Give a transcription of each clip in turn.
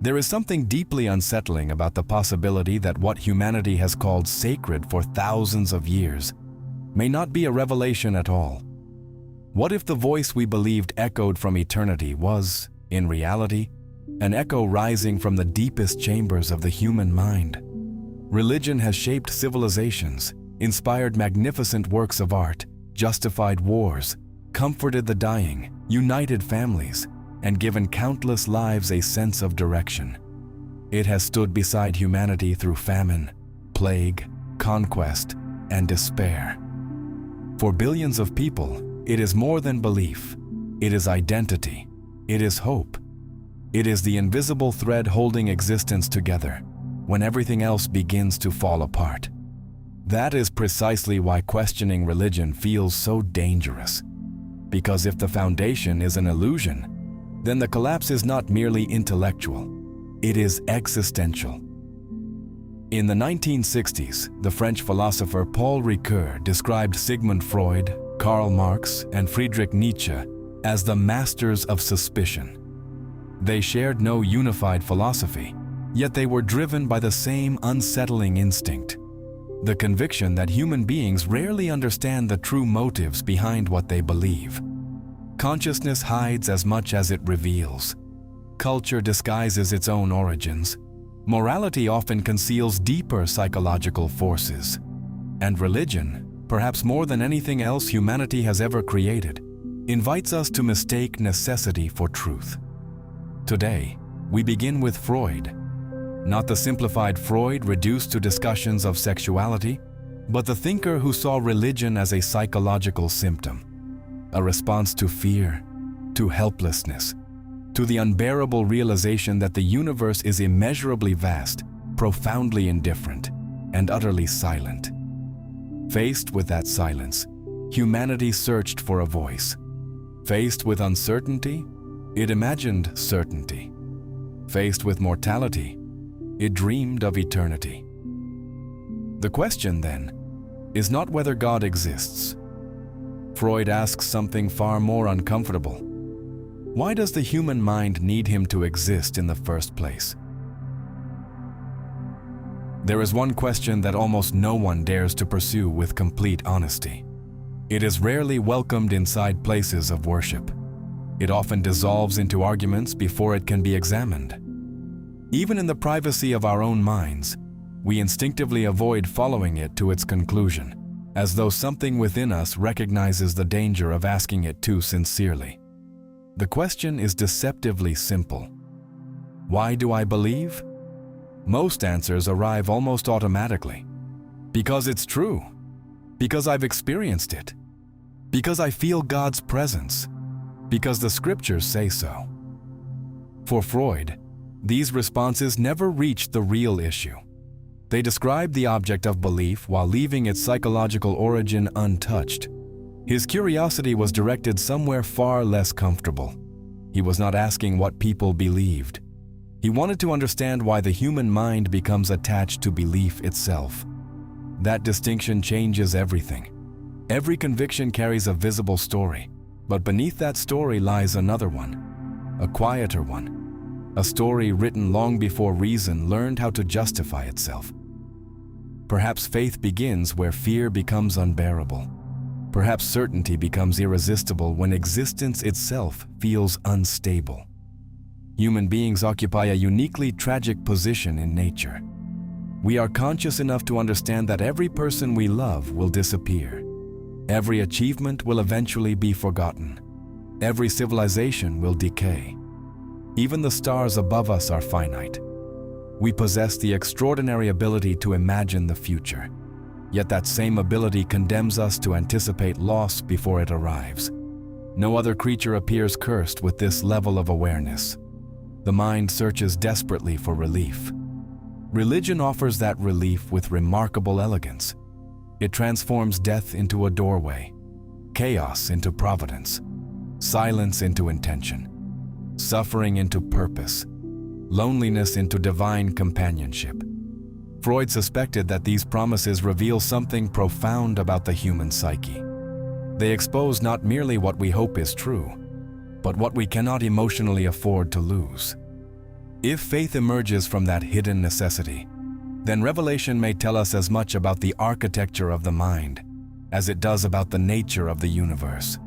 There is something deeply unsettling about the possibility that what humanity has called sacred for thousands of years may not be a revelation at all. What if the voice we believed echoed from eternity was, in reality, an echo rising from the deepest chambers of the human mind? Religion has shaped civilizations, inspired magnificent works of art, justified wars, comforted the dying, united families, and given countless lives a sense of direction. It has stood beside humanity through famine, plague, conquest, and despair. For billions of people, it is more than belief. It is identity. It is hope. It is the invisible thread holding existence together when everything else begins to fall apart. That is precisely why questioning religion feels so dangerous. Because if the foundation is an illusion, then the collapse is not merely intellectual, it is existential. In the 1960s, the French philosopher Paul Ricoeur described Sigmund Freud, Karl Marx, and Friedrich Nietzsche as the masters of suspicion. They shared no unified philosophy, yet they were driven by the same unsettling instinct: the conviction that human beings rarely understand the true motives behind what they believe. Consciousness hides as much as it reveals. Culture disguises its own origins. Morality often conceals deeper psychological forces. And religion, perhaps more than anything else humanity has ever created, invites us to mistake necessity for truth. Today, we begin with Freud. Not the simplified Freud reduced to discussions of sexuality, but the thinker who saw religion as a psychological symptom, a response to fear, to helplessness, to the unbearable realization that the universe is immeasurably vast, profoundly indifferent, and utterly silent. Faced with that silence, humanity searched for a voice. Faced with uncertainty, it imagined certainty. Faced with mortality, it dreamed of eternity. The question, then, is not whether God exists. Freud asks something far more uncomfortable. Why does the human mind need him to exist in the first place? There is one question that almost no one dares to pursue with complete honesty. It is rarely welcomed inside places of worship. It often dissolves into arguments before it can be examined. Even in the privacy of our own minds, we instinctively avoid following it to its conclusion, as though something within us recognizes the danger of asking it too sincerely. The question is deceptively simple. Why do I believe? Most answers arrive almost automatically. Because it's true. Because I've experienced it. Because I feel God's presence. Because the scriptures say so. For Freud, these responses never reached the real issue. They described the object of belief while leaving its psychological origin untouched. His curiosity was directed somewhere far less comfortable. He was not asking what people believed. He wanted to understand why the human mind becomes attached to belief itself. That distinction changes everything. Every conviction carries a visible story, but beneath that story lies another one, a quieter one, a story written long before reason learned how to justify itself. Perhaps faith begins where fear becomes unbearable. Perhaps certainty becomes irresistible when existence itself feels unstable. Human beings occupy a uniquely tragic position in nature. We are conscious enough to understand that every person we love will disappear. Every achievement will eventually be forgotten. Every civilization will decay. Even the stars above us are finite. We possess the extraordinary ability to imagine the future. Yet that same ability condemns us to anticipate loss before it arrives. No other creature appears cursed with this level of awareness. The mind searches desperately for relief. Religion offers that relief with remarkable elegance. It transforms death into a doorway, chaos into providence, silence into intention, suffering into purpose, loneliness into divine companionship. Freud suspected that these promises reveal something profound about the human psyche. They expose not merely what we hope is true, but what we cannot emotionally afford to lose. If faith emerges from that hidden necessity, then revelation may tell us as much about the architecture of the mind as it does about the nature of the universe.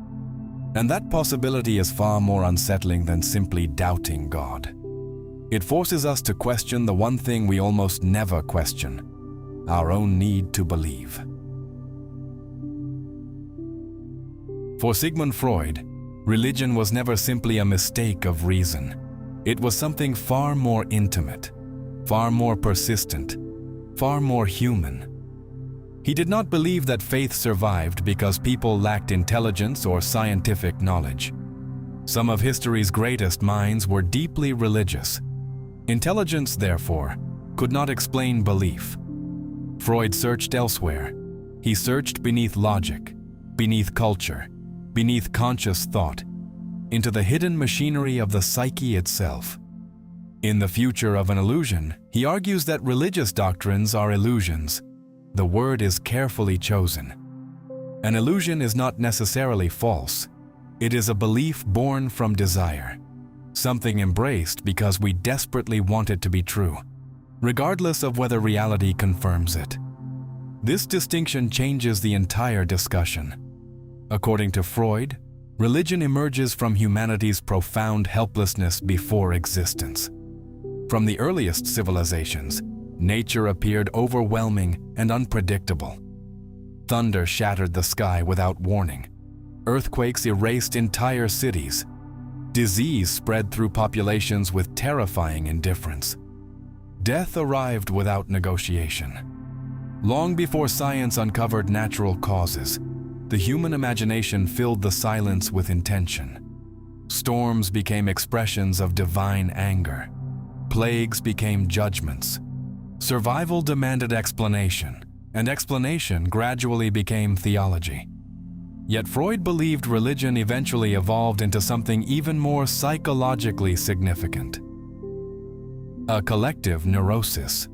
And that possibility is far more unsettling than simply doubting God. It forces us to question the one thing we almost never question: our own need to believe. For Sigmund Freud, religion was never simply a mistake of reason. It was something far more intimate, far more persistent, far more human. He did not believe that faith survived because people lacked intelligence or scientific knowledge. Some of history's greatest minds were deeply religious. Intelligence, therefore, could not explain belief. Freud searched elsewhere. He searched beneath logic, beneath culture, beneath conscious thought, into the hidden machinery of the psyche itself. In The Future of an Illusion, he argues that religious doctrines are illusions. The word is carefully chosen. An illusion is not necessarily false. It is a belief born from desire, something embraced because we desperately want it to be true, regardless of whether reality confirms it. This distinction changes the entire discussion. According to Freud, religion emerges from humanity's profound helplessness before existence. From the earliest civilizations, nature appeared overwhelming and unpredictable. Thunder shattered the sky without warning. Earthquakes erased entire cities. Disease spread through populations with terrifying indifference. Death arrived without negotiation. Long before science uncovered natural causes, the human imagination filled the silence with intention. Storms became expressions of divine anger. Plagues became judgments. Survival demanded explanation, and explanation gradually became theology. Yet Freud believed religion eventually evolved into something even more psychologically significant: a collective neurosis.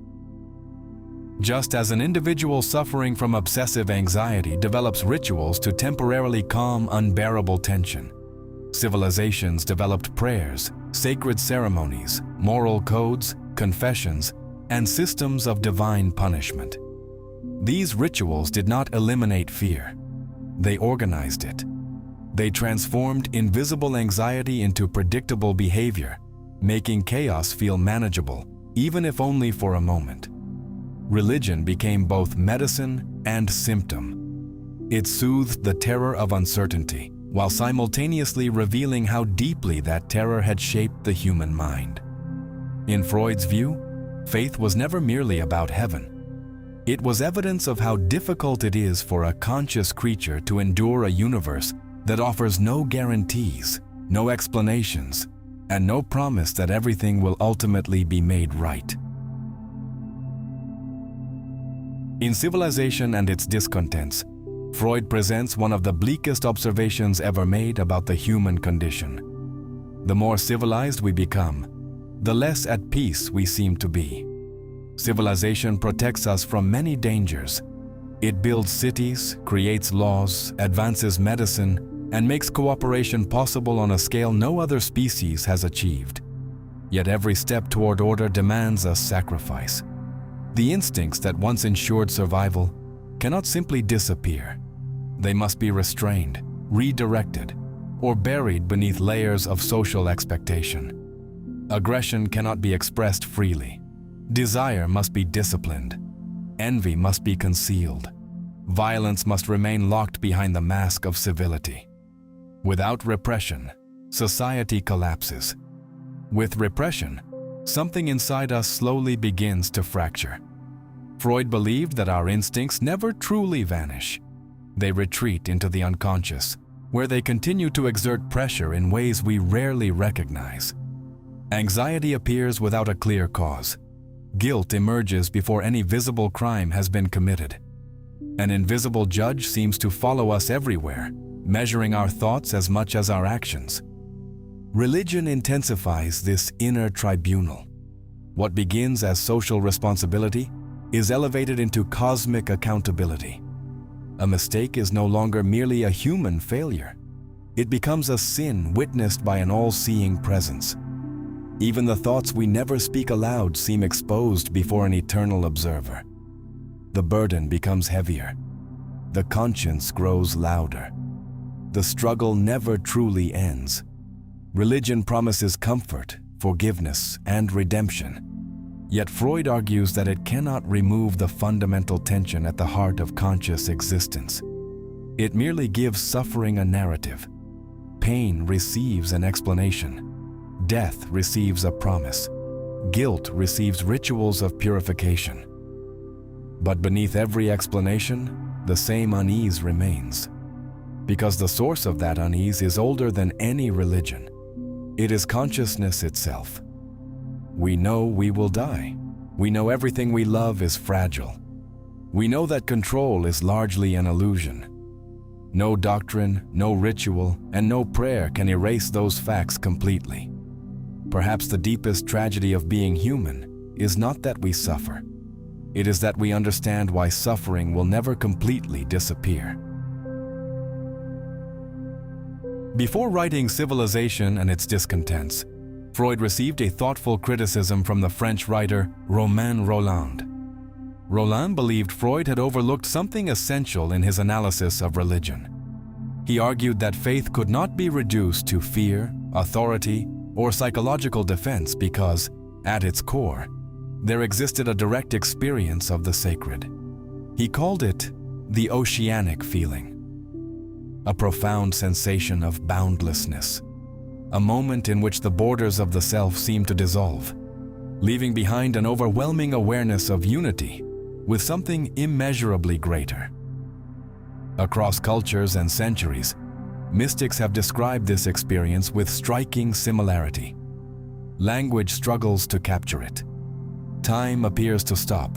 Just as an individual suffering from obsessive anxiety develops rituals to temporarily calm unbearable tension, civilizations developed prayers, sacred ceremonies, moral codes, confessions, and systems of divine punishment. These rituals did not eliminate fear. They organized it. They transformed invisible anxiety into predictable behavior, making chaos feel manageable, even if only for a moment. Religion became both medicine and symptom. It soothed the terror of uncertainty, while simultaneously revealing how deeply that terror had shaped the human mind. In Freud's view, faith was never merely about heaven. It was evidence of how difficult it is for a conscious creature to endure a universe that offers no guarantees, no explanations, and no promise that everything will ultimately be made right. In Civilization and Its Discontents, Freud presents one of the bleakest observations ever made about the human condition. The more civilized we become, the less at peace we seem to be. Civilization protects us from many dangers. It builds cities, creates laws, advances medicine, and makes cooperation possible on a scale no other species has achieved. Yet every step toward order demands a sacrifice. The instincts that once ensured survival cannot simply disappear. They must be restrained, redirected, or buried beneath layers of social expectation. Aggression cannot be expressed freely. Desire must be disciplined. Envy must be concealed. Violence must remain locked behind the mask of civility. Without repression, society collapses. With repression, something inside us slowly begins to fracture. Freud believed that our instincts never truly vanish. They retreat into the unconscious, where they continue to exert pressure in ways we rarely recognize. Anxiety appears without a clear cause. Guilt emerges before any visible crime has been committed. An invisible judge seems to follow us everywhere, measuring our thoughts as much as our actions. Religion intensifies this inner tribunal. What begins as social responsibility is elevated into cosmic accountability. A mistake is no longer merely a human failure. It becomes a sin witnessed by an all-seeing presence. Even the thoughts we never speak aloud seem exposed before an eternal observer. The burden becomes heavier. The conscience grows louder. The struggle never truly ends. Religion promises comfort, forgiveness, and redemption. Yet Freud argues that it cannot remove the fundamental tension at the heart of conscious existence. It merely gives suffering a narrative. Pain receives an explanation. Death receives a promise. Guilt receives rituals of purification. But beneath every explanation, the same unease remains. Because the source of that unease is older than any religion. It is consciousness itself. We know we will die. We know everything we love is fragile. We know that control is largely an illusion. No doctrine, no ritual, and no prayer can erase those facts completely. Perhaps the deepest tragedy of being human is not that we suffer. It is that we understand why suffering will never completely disappear. Before writing Civilization and Its Discontents, Freud received a thoughtful criticism from the French writer Romain Rolland. Rolland believed Freud had overlooked something essential in his analysis of religion. He argued that faith could not be reduced to fear, authority, or psychological defense because, at its core, there existed a direct experience of the sacred. He called it the oceanic feeling, a profound sensation of boundlessness, a moment in which the borders of the self seem to dissolve, leaving behind an overwhelming awareness of unity with something immeasurably greater. Across cultures and centuries, mystics have described this experience with striking similarity. Language struggles to capture it. Time appears to stop.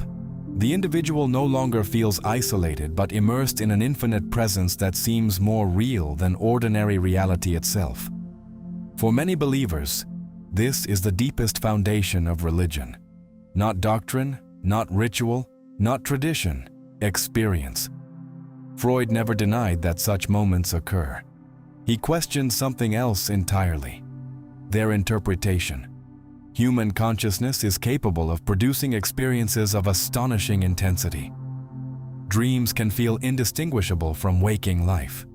The individual no longer feels isolated but immersed in an infinite presence that seems more real than ordinary reality itself. For many believers, this is the deepest foundation of religion. Not doctrine, not ritual, not tradition, experience. Freud never denied that such moments occur. He questioned something else entirely: their interpretation. Human consciousness is capable of producing experiences of astonishing intensity. Dreams can feel indistinguishable from waking life.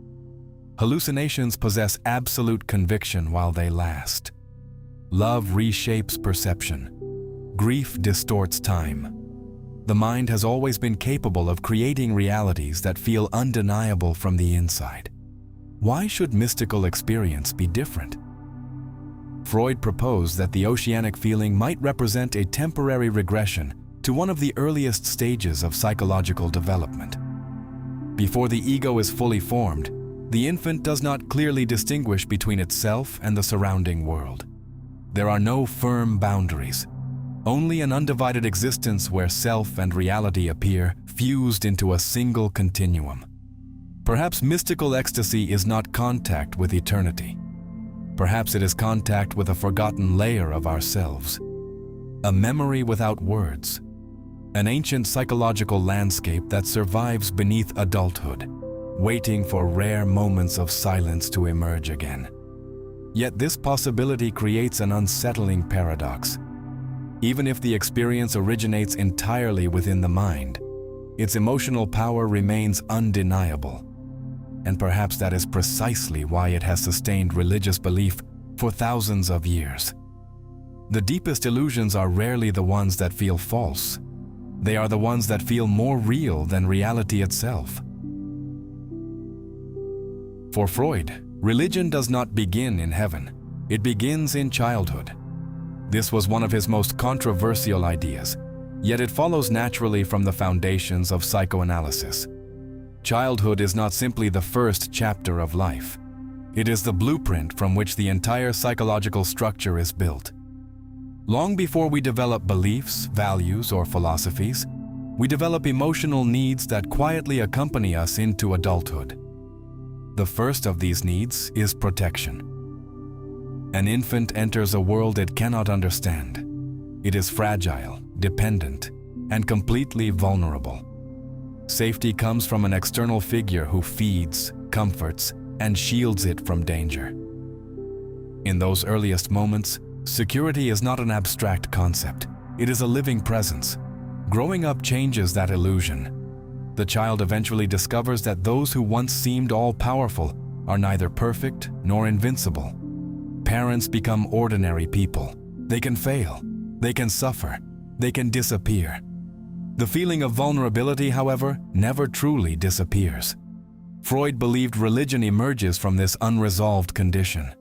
Hallucinations possess absolute conviction while they last. Love reshapes perception. Grief distorts time. The mind has always been capable of creating realities that feel undeniable from the inside. Why should mystical experience be different? Freud proposed that the oceanic feeling might represent a temporary regression to one of the earliest stages of psychological development. Before the ego is fully formed, the infant does not clearly distinguish between itself and the surrounding world. There are no firm boundaries, only an undivided existence where self and reality appear fused into a single continuum. Perhaps mystical ecstasy is not contact with eternity. Perhaps it is contact with a forgotten layer of ourselves, a memory without words, an ancient psychological landscape that survives beneath adulthood, waiting for rare moments of silence to emerge again. Yet this possibility creates an unsettling paradox. Even if the experience originates entirely within the mind, its emotional power remains undeniable. And perhaps that is precisely why it has sustained religious belief for thousands of years. The deepest illusions are rarely the ones that feel false. They are the ones that feel more real than reality itself. For Freud, religion does not begin in heaven. It begins in childhood. This was one of his most controversial ideas, yet it follows naturally from the foundations of psychoanalysis. Childhood is not simply the first chapter of life. It is the blueprint from which the entire psychological structure is built. Long before we develop beliefs, values, or philosophies, we develop emotional needs that quietly accompany us into adulthood. The first of these needs is protection. An infant enters a world it cannot understand. It is fragile, dependent, and completely vulnerable. Safety comes from an external figure who feeds, comforts, and shields it from danger. In those earliest moments, Security is not an abstract concept. It is a living presence. Growing up changes that illusion. The child eventually discovers that those who once seemed all-powerful are neither perfect nor invincible. Parents become ordinary people. They can fail. They can suffer. They can disappear. The feeling of vulnerability, however, never truly disappears. Freud believed religion emerges from this unresolved condition.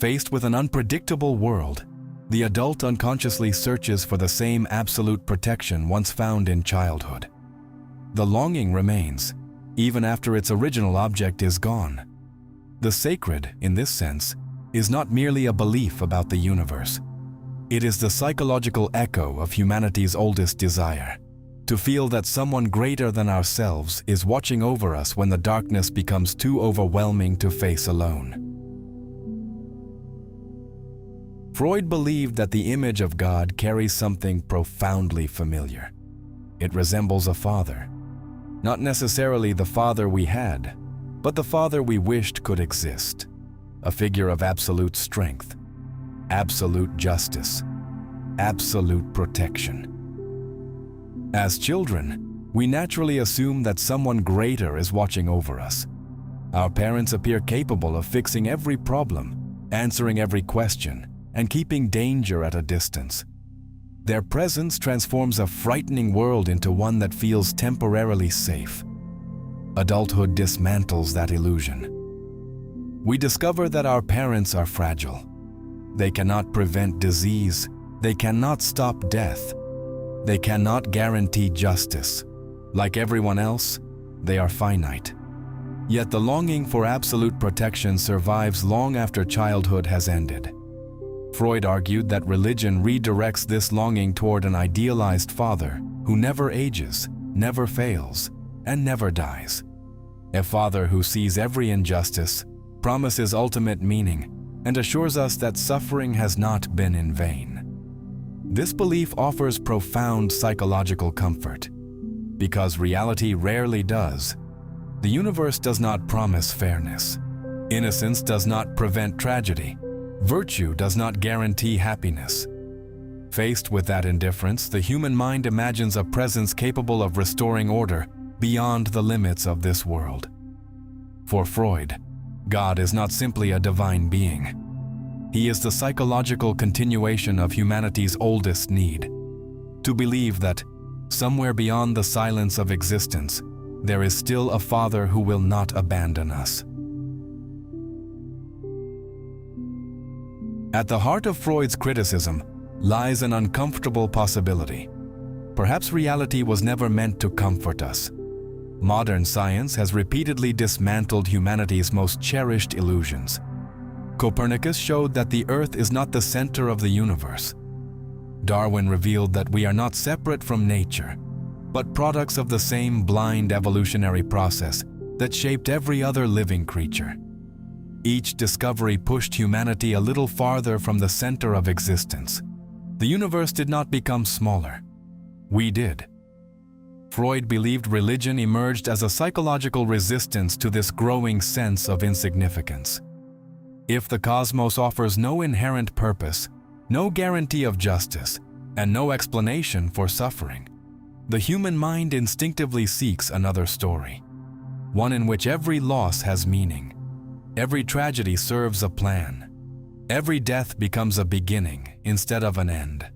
Faced with an unpredictable world, the adult unconsciously searches for the same absolute protection once found in childhood. The longing remains, even after its original object is gone. The sacred, in this sense, is not merely a belief about the universe. It is the psychological echo of humanity's oldest desire, to feel that someone greater than ourselves is watching over us when the darkness becomes too overwhelming to face alone. Freud believed that the image of God carries something profoundly familiar. It resembles a father. Not necessarily the father we had, but the father we wished could exist. A figure of absolute strength, absolute justice, absolute protection. As children, we naturally assume that someone greater is watching over us. Our parents appear capable of fixing every problem, answering every question, and keeping danger at a distance. Their presence transforms a frightening world into one that feels temporarily safe. Adulthood dismantles that illusion. We discover that our parents are fragile. They cannot prevent disease. They cannot stop death. They cannot guarantee justice. Like everyone else, they are finite. Yet the longing for absolute protection survives long after childhood has ended. Freud argued that religion redirects this longing toward an idealized father who never ages, never fails, and never dies. A father who sees every injustice, promises ultimate meaning, and assures us that suffering has not been in vain. This belief offers profound psychological comfort. Because reality rarely does. The universe does not promise fairness. Innocence does not prevent tragedy. Virtue does not guarantee happiness. Faced with that indifference, the human mind imagines a presence capable of restoring order beyond the limits of this world. For Freud, God is not simply a divine being. He is the psychological continuation of humanity's oldest need, to believe that, somewhere beyond the silence of existence, there is still a Father who will not abandon us. At the heart of Freud's criticism lies an uncomfortable possibility. Perhaps reality was never meant to comfort us. Modern science has repeatedly dismantled humanity's most cherished illusions. Copernicus showed that the Earth is not the center of the universe. Darwin revealed that we are not separate from nature, but products of the same blind evolutionary process that shaped every other living creature. Each discovery pushed humanity a little farther from the center of existence. The universe did not become smaller. We did. Freud believed religion emerged as a psychological resistance to this growing sense of insignificance. If the cosmos offers no inherent purpose, no guarantee of justice, and no explanation for suffering, the human mind instinctively seeks another story, one in which every loss has meaning. Every tragedy serves a plan. Every death becomes a beginning instead of an end.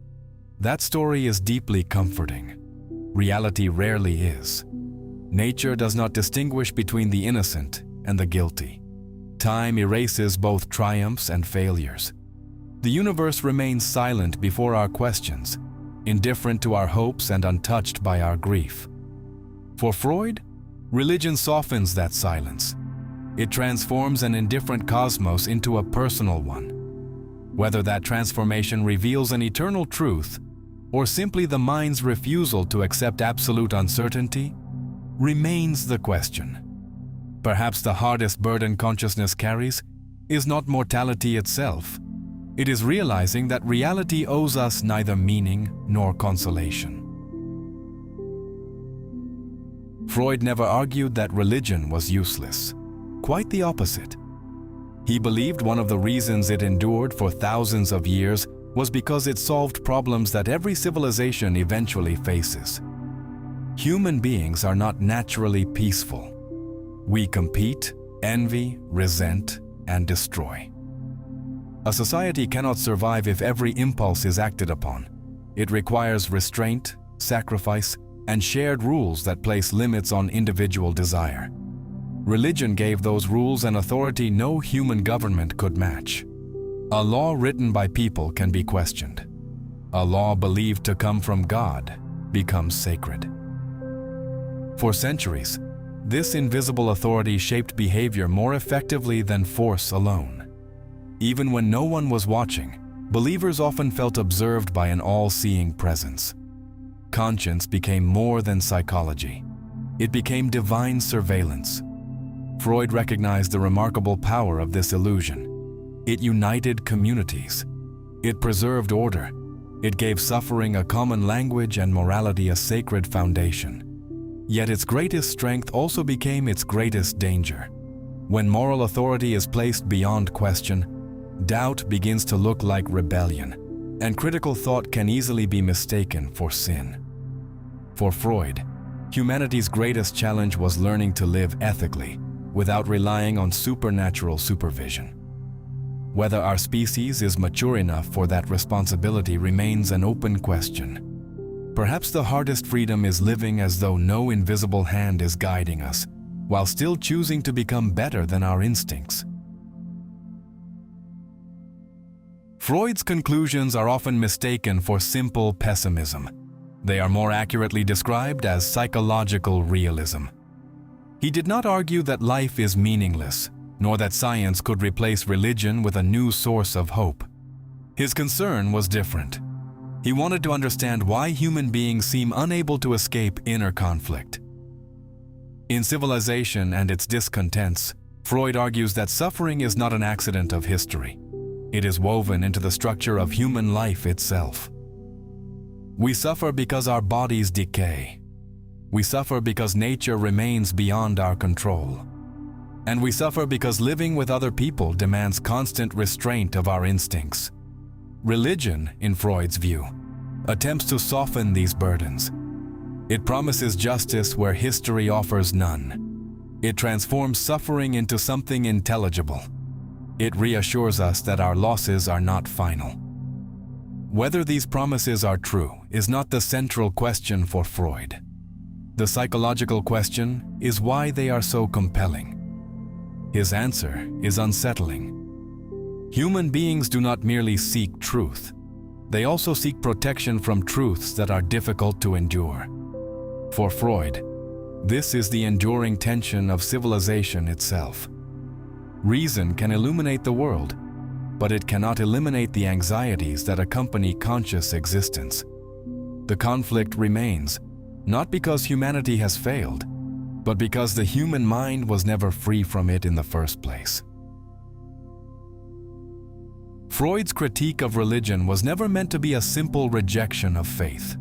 That story is deeply comforting. Reality rarely is. Nature does not distinguish between the innocent and the guilty. Time erases both triumphs and failures. The universe remains silent before our questions, indifferent to our hopes and untouched by our grief. For Freud, religion softens that silence. It transforms an indifferent cosmos into a personal one. Whether that transformation reveals an eternal truth or simply the mind's refusal to accept absolute uncertainty remains the question. Perhaps the hardest burden consciousness carries is not mortality itself. It is realizing that reality owes us neither meaning nor consolation. Freud never argued that religion was useless. Quite the opposite. He believed one of the reasons it endured for thousands of years was because it solved problems that every civilization eventually faces. Human beings are not naturally peaceful. We compete, envy, resent, and destroy. A society cannot survive if every impulse is acted upon. It requires restraint, sacrifice, and shared rules that place limits on individual desire. Religion gave those rules an authority no human government could match. A law written by people can be questioned. A law believed to come from God becomes sacred. For centuries, this invisible authority shaped behavior more effectively than force alone. Even when no one was watching, believers often felt observed by an all-seeing presence. Conscience became more than psychology. It became divine surveillance. Freud recognized the remarkable power of this illusion. It united communities. It preserved order. It gave suffering a common language and morality a sacred foundation. Yet its greatest strength also became its greatest danger. When moral authority is placed beyond question, doubt begins to look like rebellion, and critical thought can easily be mistaken for sin. For Freud, humanity's greatest challenge was learning to live ethically, without relying on supernatural supervision. Whether our species is mature enough for that responsibility remains an open question. Perhaps the hardest freedom is living as though no invisible hand is guiding us, while still choosing to become better than our instincts. Freud's conclusions are often mistaken for simple pessimism. They are more accurately described as psychological realism. He did not argue that life is meaningless, nor that science could replace religion with a new source of hope. His concern was different. He wanted to understand why human beings seem unable to escape inner conflict. In Civilization and Its Discontents, Freud argues that suffering is not an accident of history. It is woven into the structure of human life itself. We suffer because our bodies decay. We suffer because nature remains beyond our control. And we suffer because living with other people demands constant restraint of our instincts. Religion, in Freud's view, attempts to soften these burdens. It promises justice where history offers none. It transforms suffering into something intelligible. It reassures us that our losses are not final. Whether these promises are true is not the central question for Freud. The psychological question is why they are so compelling. His answer is unsettling. Human beings do not merely seek truth. They also seek protection from truths that are difficult to endure. For Freud, this is the enduring tension of civilization itself. Reason can illuminate the world, but it cannot eliminate the anxieties that accompany conscious existence. The conflict remains, not because humanity has failed, but because the human mind was never free from it in the first place. Freud's critique of religion was never meant to be a simple rejection of faith.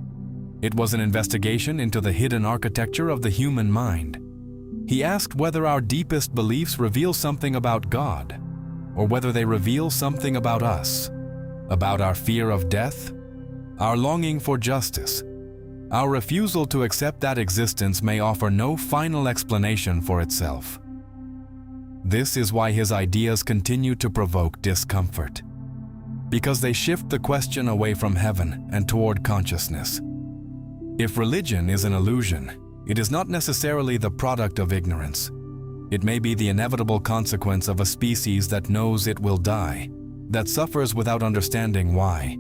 It was an investigation into the hidden architecture of the human mind. He asked whether our deepest beliefs reveal something about God, or whether they reveal something about us, about our fear of death, our longing for justice. Our refusal to accept that existence may offer no final explanation for itself. This is why his ideas continue to provoke discomfort, because they shift the question away from heaven and toward consciousness. If religion is an illusion, it is not necessarily the product of ignorance. It may be the inevitable consequence of a species that knows it will die, that suffers without understanding why,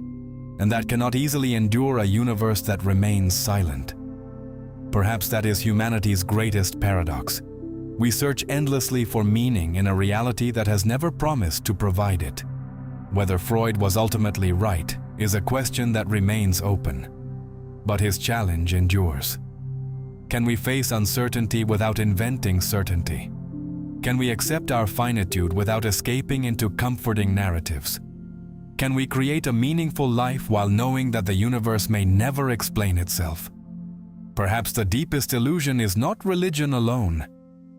and that cannot easily endure a universe that remains silent. Perhaps that is humanity's greatest paradox. We search endlessly for meaning in a reality that has never promised to provide it. Whether Freud was ultimately right is a question that remains open. But his challenge endures. Can we face uncertainty without inventing certainty? Can we accept our finitude without escaping into comforting narratives? Can we create a meaningful life while knowing that the universe may never explain itself? Perhaps the deepest illusion is not religion alone.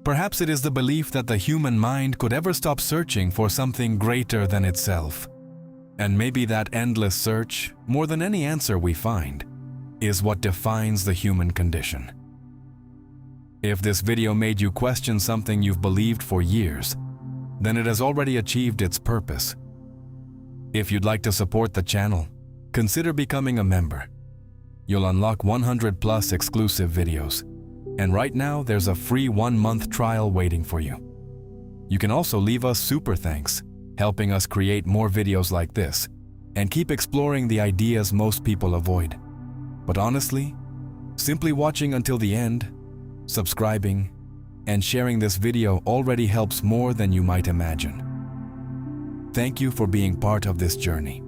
Perhaps it is the belief that the human mind could ever stop searching for something greater than itself. And maybe that endless search, more than any answer we find, is what defines the human condition. If this video made you question something you've believed for years, then it has already achieved its purpose. If you'd like to support the channel, consider becoming a member. You'll unlock 100+ exclusive videos, and right now there's a free 1-month trial waiting for you. You can also leave us super thanks, helping us create more videos like this, and keep exploring the ideas most people avoid. But honestly, simply watching until the end, subscribing, and sharing this video already helps more than you might imagine. Thank you for being part of this journey.